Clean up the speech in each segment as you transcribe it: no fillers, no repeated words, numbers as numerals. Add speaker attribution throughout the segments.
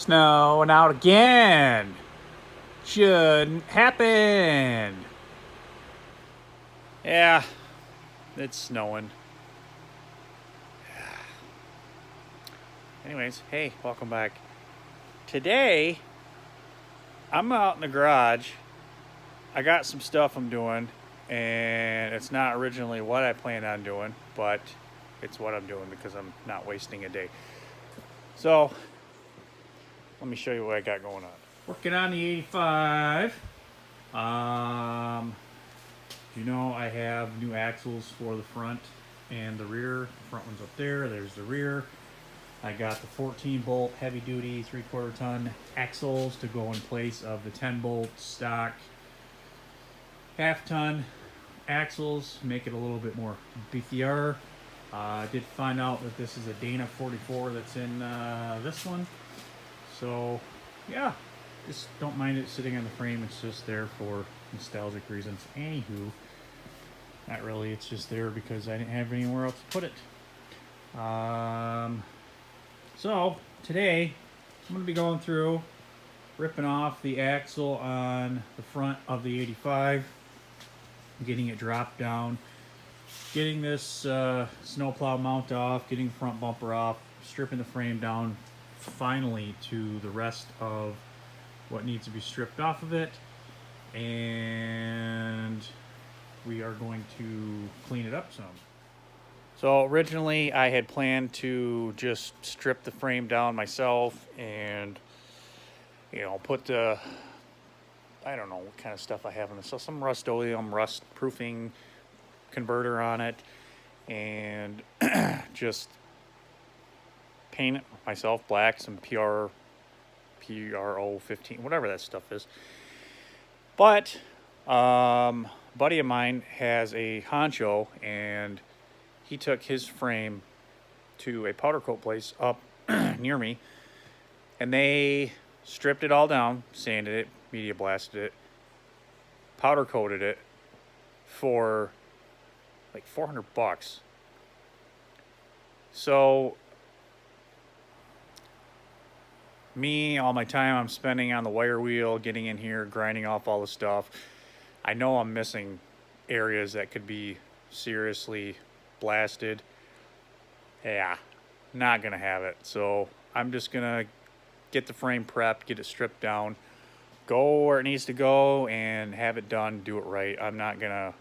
Speaker 1: Snowing out again. Shouldn't happen. Yeah, it's snowing. Anyways, hey, welcome back. Today, I'm out in the garage. I got some stuff I'm doing, and it's not originally what I planned on doing, but it's what I'm doing because I'm not wasting a day. So, let me show you what I got going on. Working on the 85. You know, I have new axles for the front and the rear. The front one's up there. There's the rear. I got the 14 bolt heavy duty 3/4 ton axles to go in place of the 10 bolt stock half ton axles, make it a little bit more beefier. I did find out that this is a Dana 44 that's in this one. So, yeah, just don't mind it sitting on the frame. It's just there for nostalgic reasons. Anywho, not really. It's just there because I didn't have anywhere else to put it. So today I'm going to be going through ripping off the axle on the front of the 85, getting it dropped down, getting this snowplow mount off, getting the front bumper off, stripping the frame down finally to the rest of what needs to be stripped off of it, and we are going to clean it up some. So originally I had planned to just strip the frame down myself and, you know, put the, I don't know what kind of stuff I have in this. So some Rust-Oleum rust proofing converter on it, and just paint it myself black, some PRO 15, whatever that stuff is. But a buddy of mine has a honcho, and he took his frame to a powder coat place up near me, and they stripped it all down, sanded it, media blasted it, powder coated it for like $400. So me, all my time I'm spending on the wire wheel, getting in here, grinding off all the stuff, I know I'm missing areas that could be seriously blasted. Yeah, not gonna have it. So I'm just gonna get the frame prepped, get it stripped down, go where it needs to go, and have it done, do it right. I'm not gonna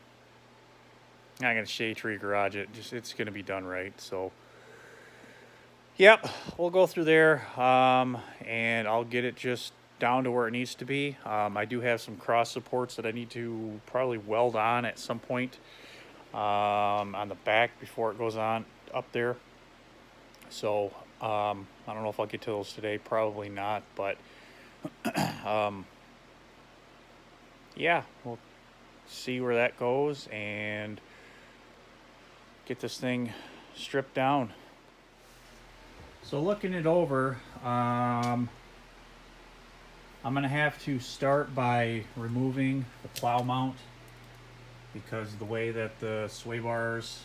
Speaker 1: shade tree garage it. It's gonna be done right. So yep, we'll go through there, and I'll get it just down to where it needs to be. I do have some cross supports that I need to probably weld on at some point on the back before it goes on up there. So I don't know if I'll get to those today. Probably not, but yeah, we'll see where that goes and get this thing stripped down. So looking it over, I'm going to have to start by removing the plow mount, because the way that the sway bars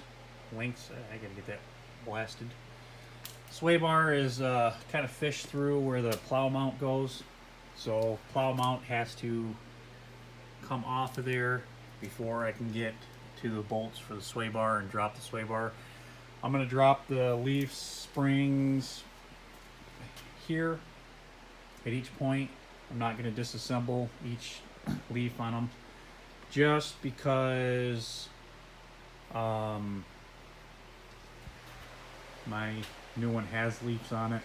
Speaker 1: links, I got to get that blasted. Sway bar is kind of fished through where the plow mount goes. So plow mount has to come off of there before I can get to the bolts for the sway bar and drop the sway bar. I'm going to drop the leaf springs here at each point. I'm not going to disassemble each leaf on them, just because my new one has leaves on it.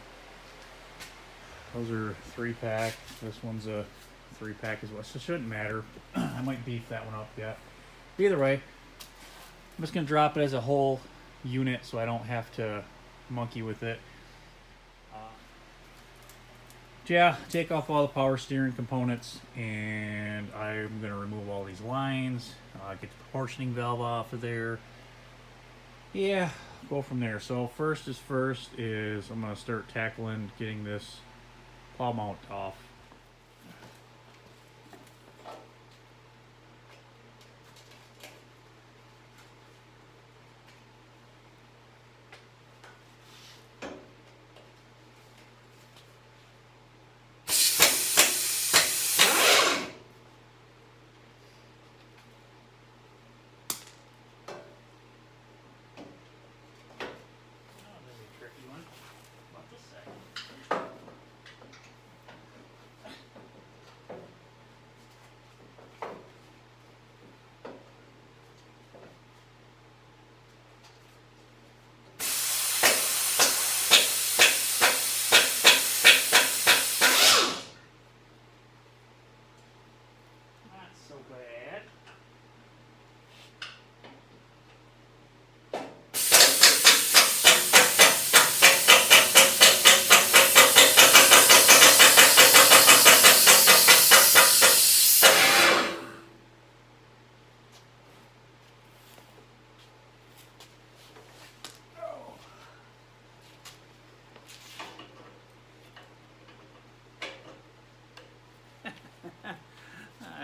Speaker 1: Those are 3-pack. This one's a 3-pack as well, so it shouldn't matter. I might beef that one up yet. Either way, I'm just going to drop it as a whole unit so I don't have to monkey with it. Yeah, take off all the power steering components, and I'm going to remove all these lines, get the proportioning valve off of there. Yeah, go from there. So first is I'm going to start tackling getting this plow mount off.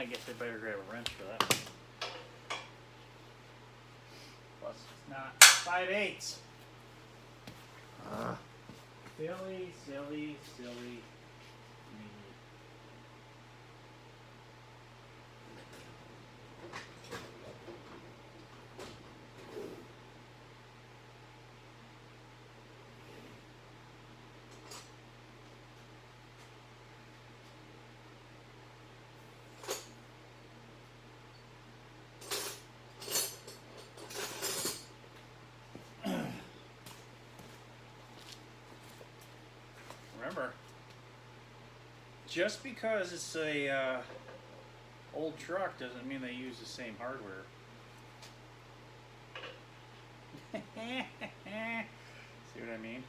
Speaker 1: guess I better grab a wrench for that. Plus, it's not 5/8. Silly, silly, silly me. Remember, just because it's a old truck doesn't mean they use the same hardware. See what I mean?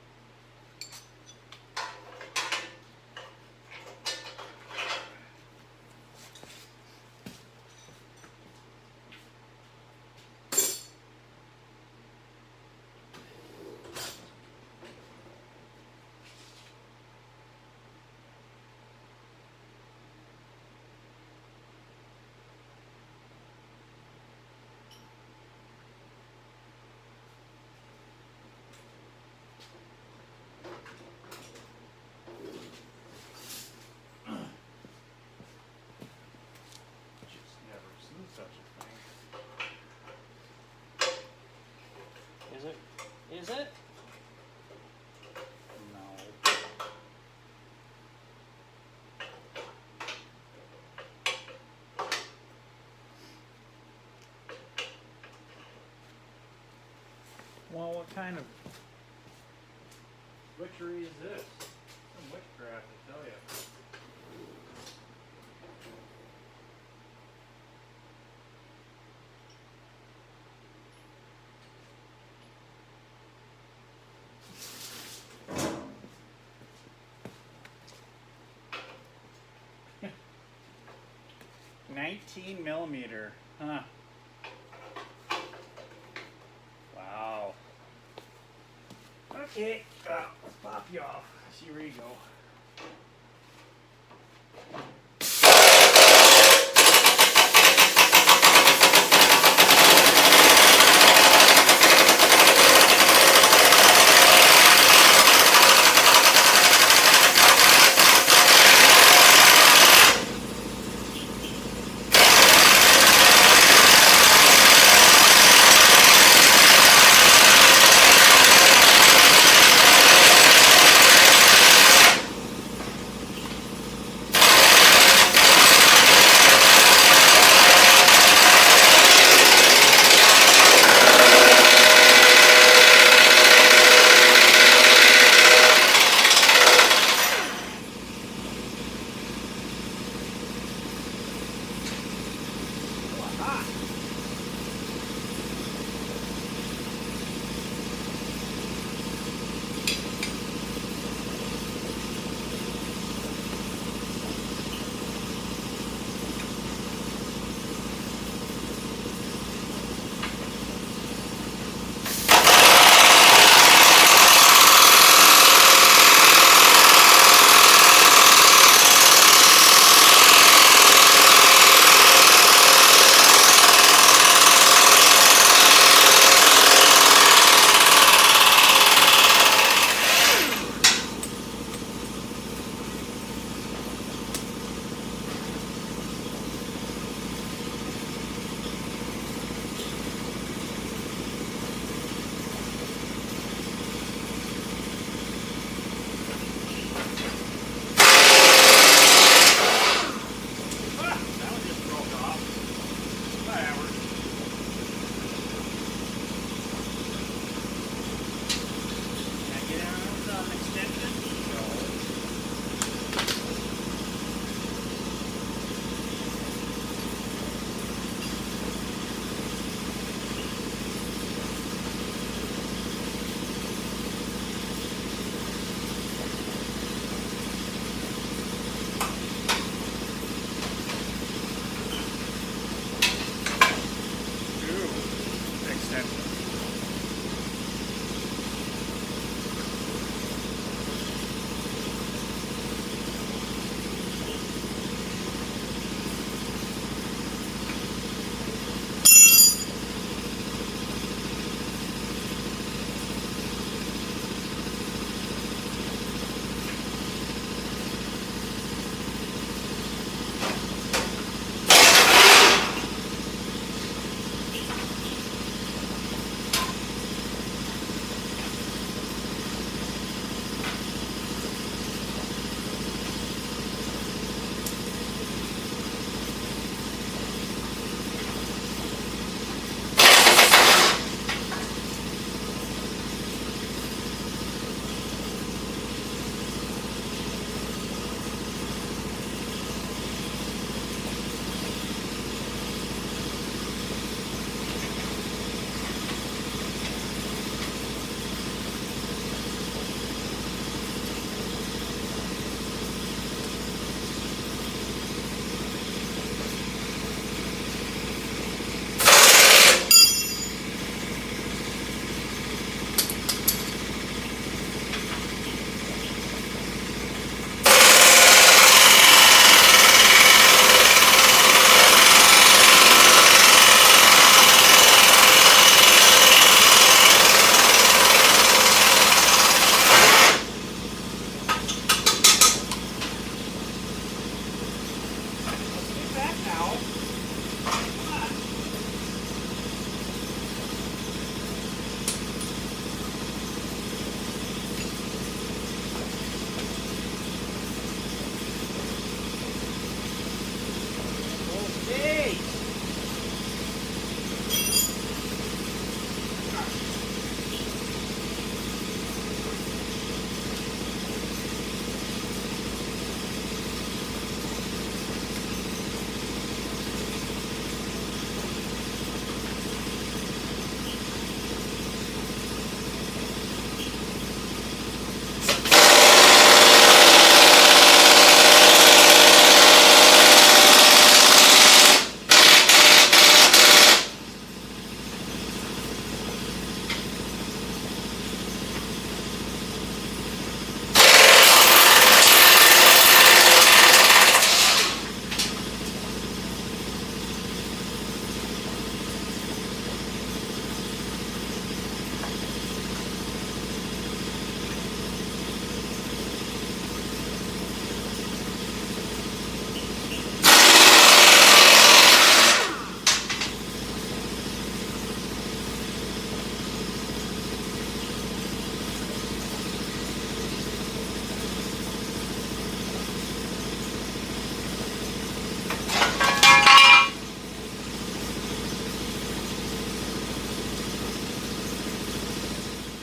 Speaker 1: Such a thing. Is it? Is it? No. Well, what kind of witchery is this? Some witchcraft, I tell you. $19mm, huh? Wow. Okay, let's pop you off. See where you go.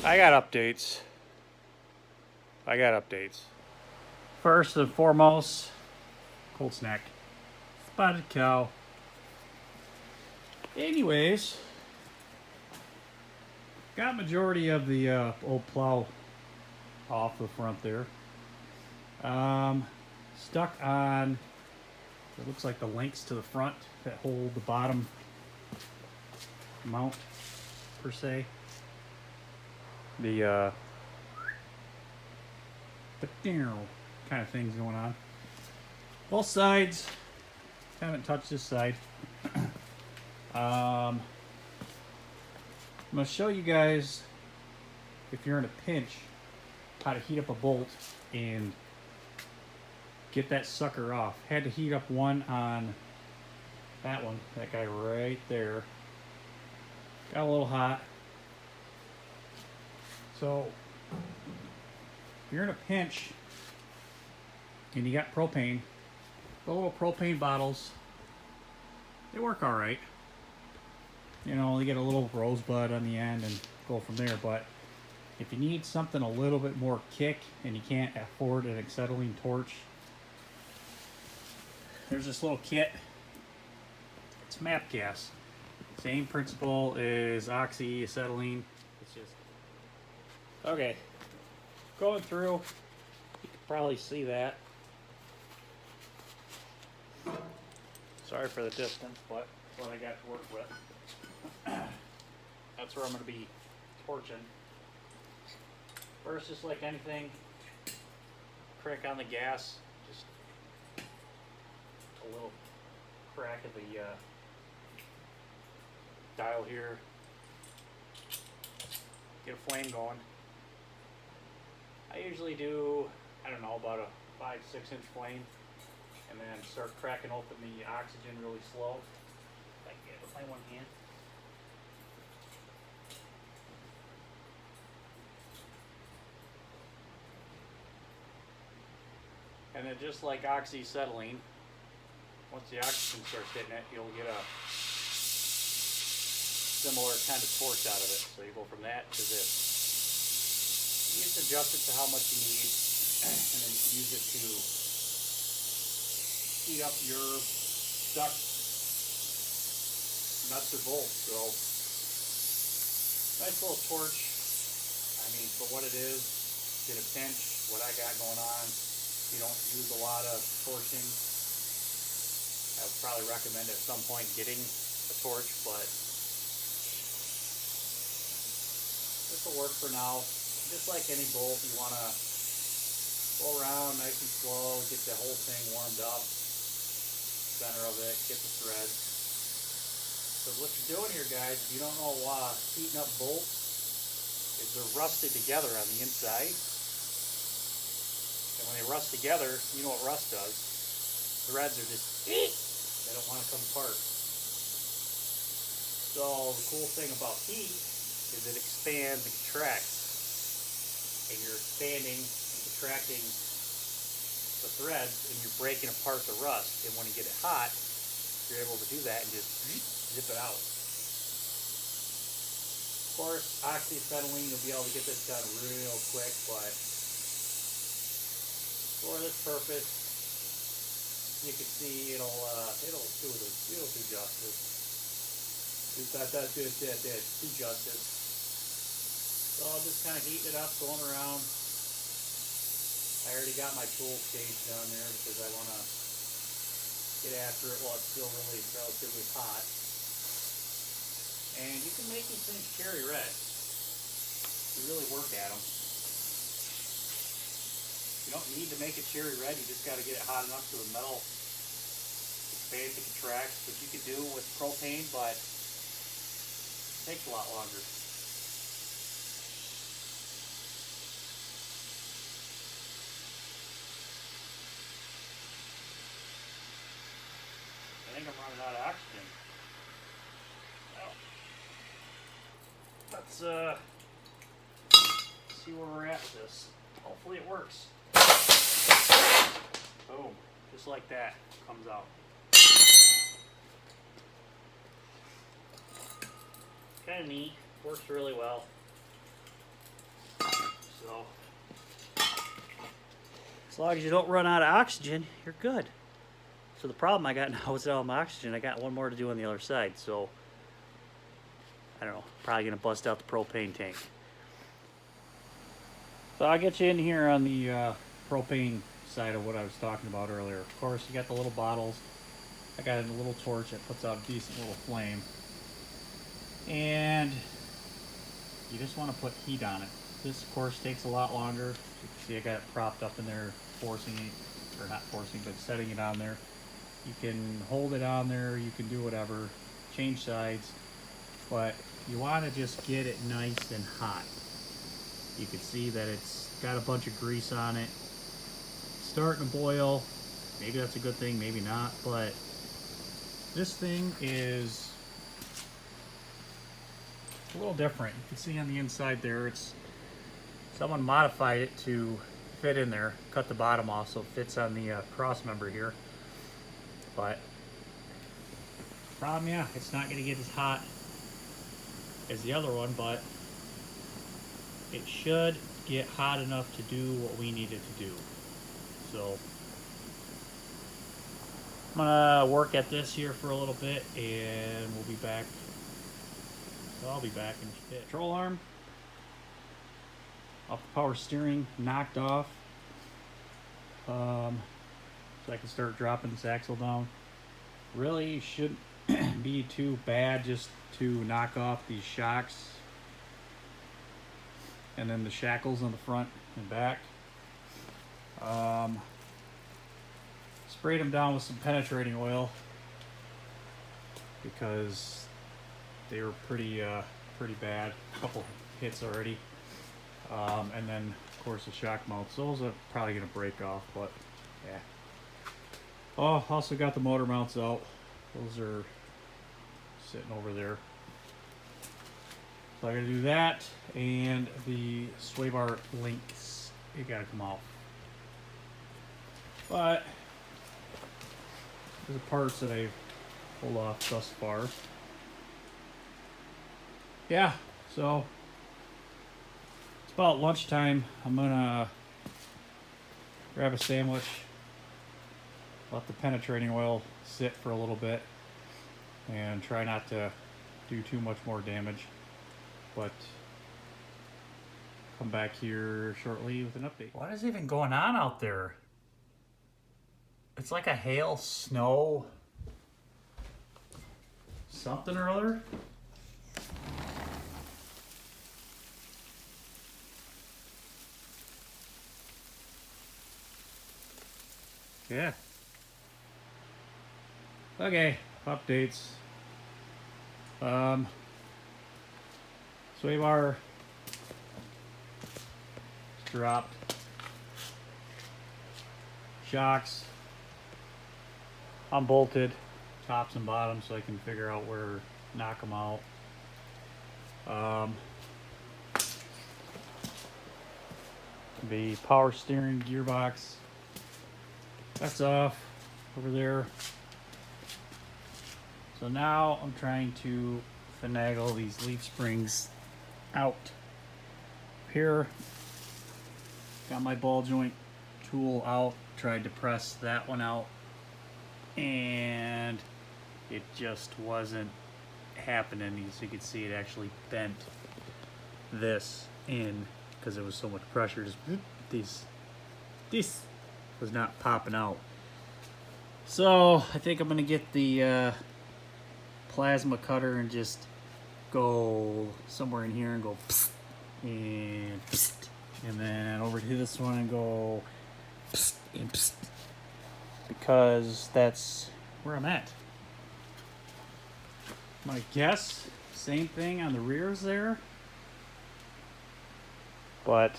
Speaker 1: I got updates. First and foremost, cold snack. Spotted cow. Anyways, got majority of the old plow off the front there. Stuck on, it looks like the links to the front that hold the bottom mount, per se. The kind of things going on. Both sides. Haven't touched this side. I'm going to show you guys, if you're in a pinch, how to heat up a bolt and get that sucker off. Had to heat up one on that one, that guy right there. Got a little hot. So, if you're in a pinch and you got propane, the little propane bottles, they work all right. You know, you get a little rosebud on the end and go from there. But if you need something a little bit more kick and you can't afford an acetylene torch, there's this little kit. It's MAP gas. Same principle as oxy, acetylene. It's just okay. Going through, you can probably see that. Sorry for the distance, but that's what I got to work with. That's where I'm going to be torching. First, just like anything, crank on the gas. Just a little crack of the dial here. Get a flame going. I usually do, I don't know, about a 5-6 inch flame, and then start cracking open the oxygen really slow. If I can get it with my one hand. And then just like oxyacetylene, once the oxygen starts hitting it, you'll get a similar kind of torch out of it. So you go from that to this. You just adjust it to how much you need, and then you can use it to heat up your stuck nuts or bolts. So nice little torch. I mean, for what it is, get a pinch. What I got going on. You don't use a lot of torching. I would probably recommend at some point getting a torch, but this will work for now. Just like any bolt, you want to go around nice and slow, get the whole thing warmed up, center of it, get the threads. Because what you're doing here, guys, if you don't know heating up bolts, is they're rusted together on the inside. And when they rust together, you know what rust does. Threads are just, they don't want to come apart. So the cool thing about heat is it expands and contracts. And you're expanding and contracting the threads, and you're breaking apart the rust. And when you get it hot, you're able to do that and just zip it out. Of course, oxyacetylene, you'll be able to get this done real quick, but for this purpose, you can see it'll do justice. Do justice. So I'll just kind of heat it up, going around. I already got my tool stage down there because I want to get after it while it's still really relatively hot. And you can make these things cherry red. You really work at them. You don't need to make it cherry red, you just got to get it hot enough so the metal expands and contracts, which you can do with propane, but it takes a lot longer. I think I'm running out of oxygen. Well, let's see where we're at with this. Hopefully it works. Boom. Just like that. Comes out. Kind of neat. Works really well.
Speaker 2: So as long as you don't run out of oxygen, you're good. So the problem I got now is all my oxygen. I got one more to do on the other side. So I don't know. Probably gonna bust out the propane tank.
Speaker 1: So I'll get you in here on the propane side of what I was talking about earlier. Of course, you got the little bottles. I got a little torch that puts out a decent little flame. And you just want to put heat on it. This, of course, takes a lot longer. You can see I got it propped up in there, forcing it, or not forcing, but setting it on there. You can hold it on there, you can do whatever, change sides, but you want to just get it nice and hot. You can see that it's got a bunch of grease on it. It's starting to boil. Maybe that's a good thing, maybe not, but this thing is a little different. You can see on the inside there, someone modified it to fit in there, cut the bottom off so it fits on the cross member here. But problem, yeah, it's not going to get as hot as the other one, but it should get hot enough to do what we need it to do. So I'm gonna work at this here for a little bit, and we'll be back. So I'll be back in a bit. Control arm off the power steering, knocked off. So I can start dropping this axle down. Really shouldn't be too bad just to knock off these shocks and then the shackles on the front and back. Sprayed them down with some penetrating oil because they were pretty bad. A couple hits already. And then of course the shock mounts. Those are probably gonna break off, but yeah. Oh, also got the motor mounts out. Those are sitting over there. So I gotta do that, and the sway bar links, it gotta come off. But there's the parts that I've pulled off thus far. Yeah, so it's about lunchtime. I'm gonna grab a sandwich, let the penetrating oil sit for a little bit, and try not to do too much more damage. But come back here shortly with an update. What is even going on out there? It's like a hail, snow, something or other. Yeah. Okay, updates. Sway bar dropped. Shocks unbolted, tops and bottoms, so I can figure out where, knock them out. The power steering gearbox, that's off over there. So now I'm trying to finagle these leaf springs out. Here, got my ball joint tool out, tried to press that one out, and it just wasn't happening. As you can see, it actually bent this in because there was so much pressure. Just this was not popping out. So I think I'm gonna get the plasma cutter and just go somewhere in here and go psst, and psst, and then over to this one and go psst, and psst, because that's where I'm at. My guess, same thing on the rears there, but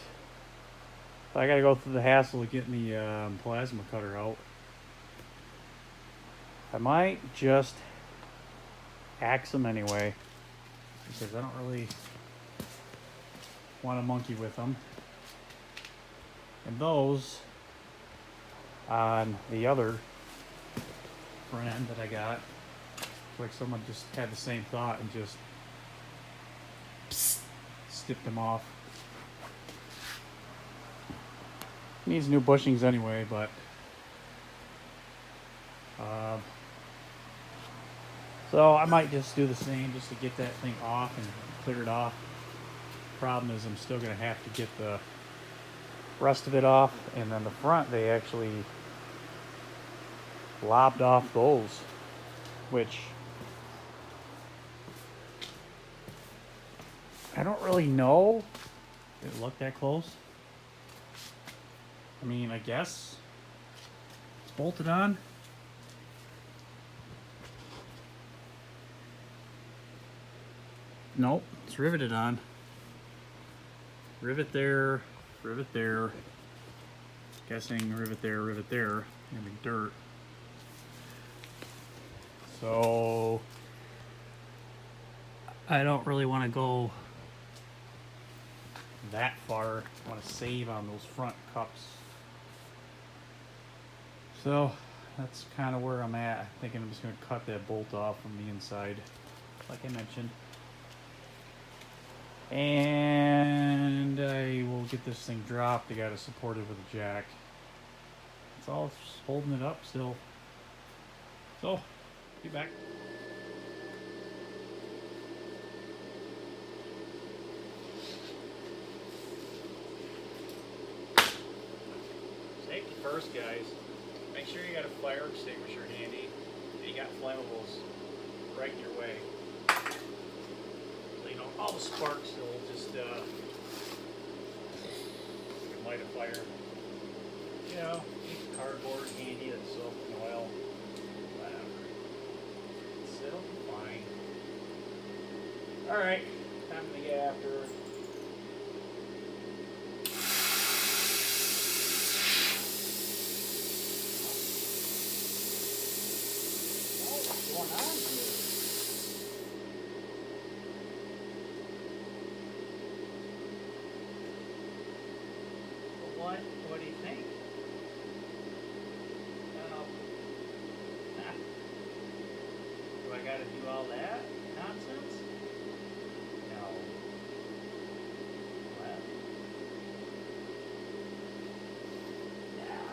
Speaker 1: I gotta go through the hassle of getting the plasma cutter out. I might just axe them anyway, because I don't really want to monkey with them. And those on the other front end that I got, like someone just had the same thought and just snipped them off. Needs new bushings anyway, but so I might just do the same just to get that thing off and clear it off. Problem is I'm still gonna have to get the rest of it off, and then the front they actually lobbed off those, which I don't really know. Did it look that close? I mean, I guess it's bolted on. Nope, it's riveted on. Rivet there, rivet there. Guessing rivet there, rivet there. Gonna be dirt. So I don't really want to go that far. I want to save on those front cups. So that's kind of where I'm at. I'm thinking I'm just going to cut that bolt off from the inside, like I mentioned. And I will get this thing dropped. I got to support it with a jack. It's all just holding it up still. So, be back. Safety first, guys. Make sure you got a fire extinguisher handy. And you got flammables right in your way. So you know all the sparks will just light a fire. You know, keep cardboard handy, that's soap and oil, whatever. It'll be fine. Alright, time to get after it. What's going on here? What do you think? Do I gotta do all that nonsense? No. Well. Yeah.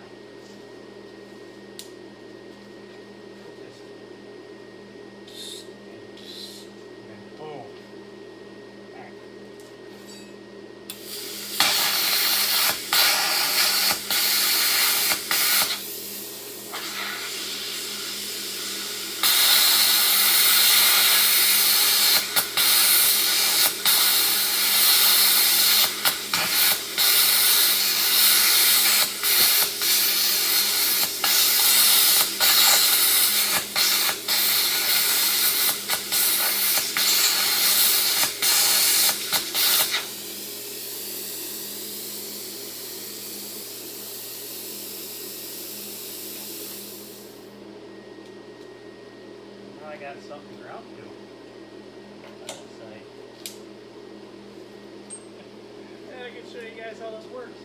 Speaker 1: And boom. Back. Now I got something to ground to. And I can show you guys how this works.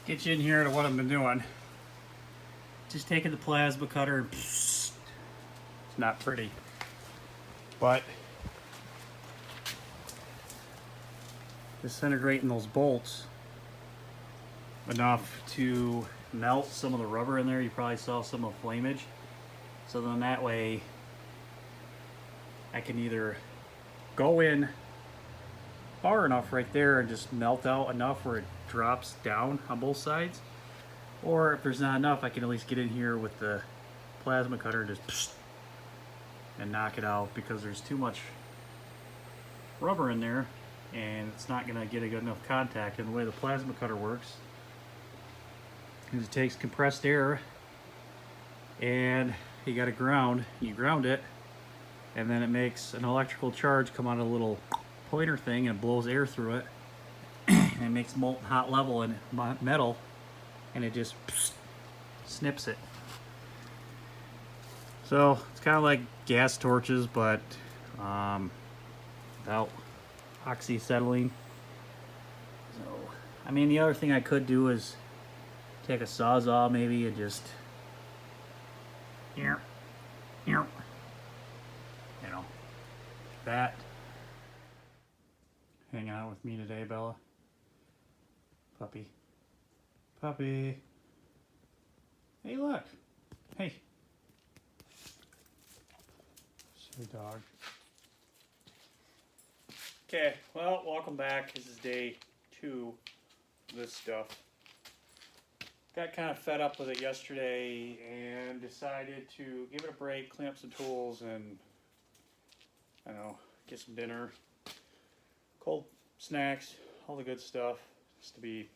Speaker 1: get you in here to what I've been doing. Just taking the plasma cutter and it's not pretty, but disintegrating those bolts enough to melt some of the rubber in there. You probably saw some of the flamage. So then that way I can either go in far enough right there and just melt out enough where it drops down on both sides, or if there's not enough, I can at least get in here with the plasma cutter and just and knock it out, because there's too much rubber in there and it's not going to get a good enough contact. And the way the plasma cutter works is it takes compressed air and you got to ground, you ground it, and then it makes an electrical charge come out of a little pointer thing and it blows air through it and it makes molten hot level in metal, and it just snips it. So it's kind of like gas torches, but without oxyacetylene. So I mean, the other thing I could do is take a Sawzall maybe and just that. Hang out with me today, Bella. Puppy. Puppy. Hey, look. Hey. Silly dog. Okay, well, welcome back. This is day 2 of this stuff. Got kind of fed up with it yesterday and decided to give it a break, clean up some tools, and I don't know, get some dinner, cold snacks, all the good stuff, just to give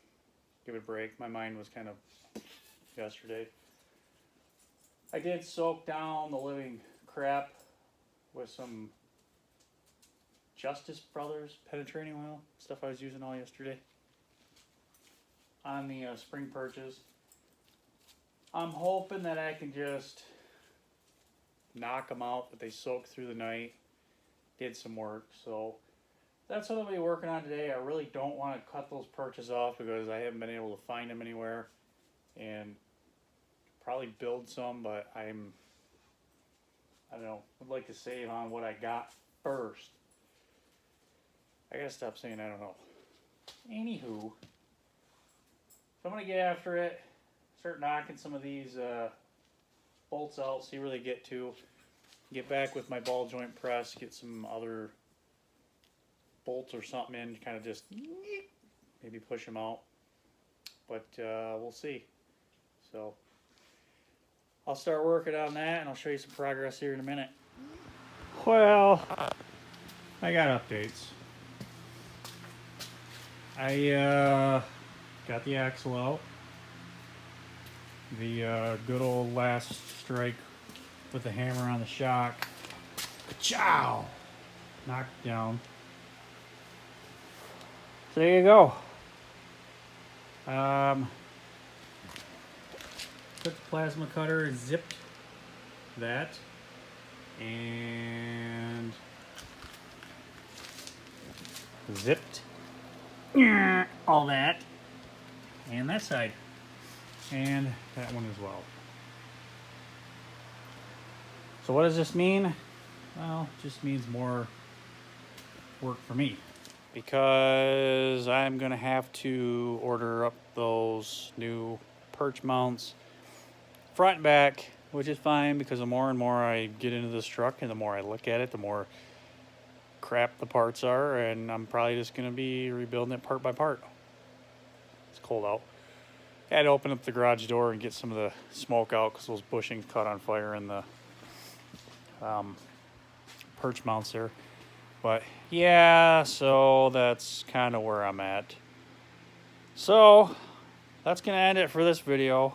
Speaker 1: it a break. My mind was kind of yesterday. I did soak down the living crap with some Justice Brothers penetrating oil, stuff I was using all yesterday on the spring purchase. I'm hoping that I can just knock them out, but they soaked through the night, did some work. So that's what I'll be working on today. I really don't want to cut those perches off because I haven't been able to find them anywhere, and probably build some, but I don't know, would like to save on what I got first. I gotta stop saying I don't know. Anywho, so I'm gonna get after it, start knocking some of these bolts out, see where they get to, get back with my ball joint press, get some other bolts or something in, kind of just maybe push them out, but we'll see. So I'll start working on that and I'll show you some progress here in a minute. Well, I got updates. I got the axle out. The good old last strike with the hammer on the shock. Ka-chow! Knocked down. So there you go. Took the plasma cutter and zipped that, and zipped all that, and that side, and that one as well. So what does this mean? Well, it just means more work for me, because I'm gonna have to order up those new perch mounts front and back, which is fine, because the more and more I get into this truck and the more I look at it, the more crap the parts are, and I'm probably just going to be rebuilding it part by part. It's cold out. I had to open up the garage door and get some of the smoke out because those bushings caught on fire in the perch mounts there. But yeah, so that's kind of where I'm at. So that's going to end it for this video.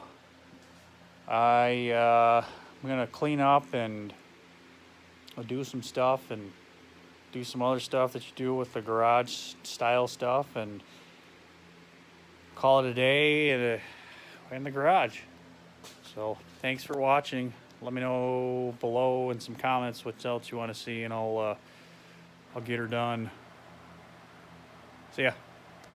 Speaker 1: I'm going to clean up and do some stuff and do some other stuff that you do with the garage style stuff, and call it a day in the garage. So thanks for watching. Let me know below in some comments what else you want to see, and I'll get her done. See ya.